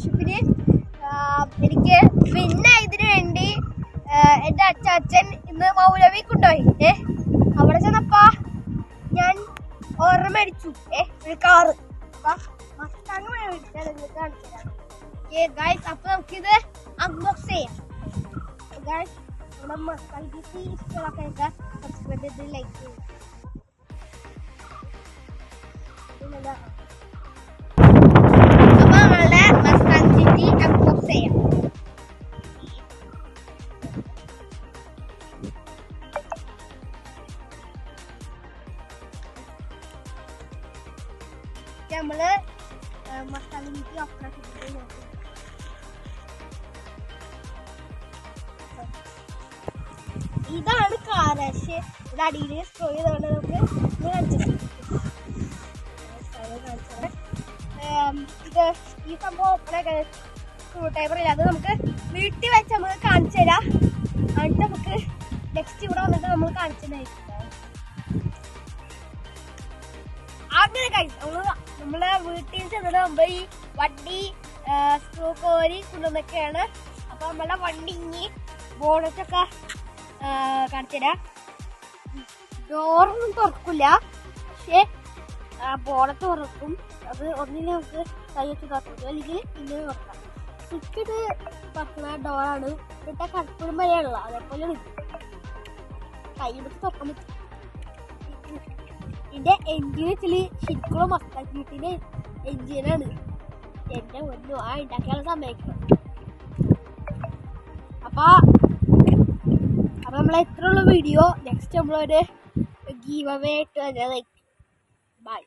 സ്കോളർഷിപ്പിന് എനിക്ക് വിന്നായതിനു വേണ്ടി എൻ്റെ അച്ചാച്ചൻ ഇന്ന് മൗലവി കൊണ്ടുപോയി. അവിടെ ചെന്നപ്പോ ഞാൻ ഓർമ്മ മേടിച്ചു ഒരു കാറ്. അപ്പൊ നമുക്കിത് അൺബോക്സ് ചെയ്യാം. നമ്മുടെ ഇഷ്ടമുള്ളൊക്കെ സബ്സ്ക്രൈബ് ചെയ്ത് ലൈക്ക് ചെയ്യും. അപ്പൊ നമ്മളുടെ മസ്താങ് സിറ്റി അൺബോക്സ് ചെയ്യാം. നമ്മള് മസ്താങ് സിറ്റി ഓപ്പൺ ആക്കി നോക്കും. ഇതാണ് കാറ്. പക്ഷെ ഇവിടെ അടിയിൽ സ്ട്രോ ചെയ്തുകൊണ്ട് നമുക്ക് ഇത് ഈ സംഭവം ഓപ്പണൊക്കെ സ്ക്രൂ ടൈബർ ഇല്ല. അത് നമുക്ക് വീട്ടിൽ വെച്ച് നമുക്ക് കാണിച്ചു തരാം. എന്നിട്ട് നമുക്ക് നെക്സ്റ്റ് ഇവിടെ വന്നിട്ട് നമ്മൾ കാണിച്ചതായിരിക്കും. അങ്ങനെ നമ്മളെ വീട്ടിൽ ചെന്നിട്ട് നമ്മൾ ഈ വണ്ടി സ്ക്രൂ കോരി കൊണ്ടുവന്നൊക്കെയാണ്. അപ്പൊ നമ്മളുടെ വണ്ടി ഇനി ബോണറ്റൊക്കെ കാണിച്ചു തരാം. ഡോറൊന്നും തുറക്കില്ല, പക്ഷെ ബോണറ്റ് തുറക്കും. അത് ഒന്നിനെ നമുക്ക് കൈ വെച്ച് തുറക്കും, അല്ലെങ്കിൽ ഇങ്ങനെ തുറക്കാം. സ്വിച്ച് ഇത് തുറക്കുന്ന ഡോറാണ്. ഇട്ട കടുപ്പും വരെയുള്ള അതേപോലെ കൈ വെച്ച് തുറക്കാൻ പറ്റും. ഇതിന്റെ എൻജിൻ വെച്ചാല് ശരിക്കും മസ്താങ് സിറ്റിന്റെ എൻജിനാണ്. എന്റെ ഒന്നും ഉണ്ടാക്കിയാൽ സമ്മതിക്കണം. അപ്പൊ നമ്മളെ ഇത്രയുള്ള വീഡിയോ. നെക്സ്റ്റ് നമ്മളൊരു ഗീവ് അവേ ഇട്ട് തന്നെ. ബൈ.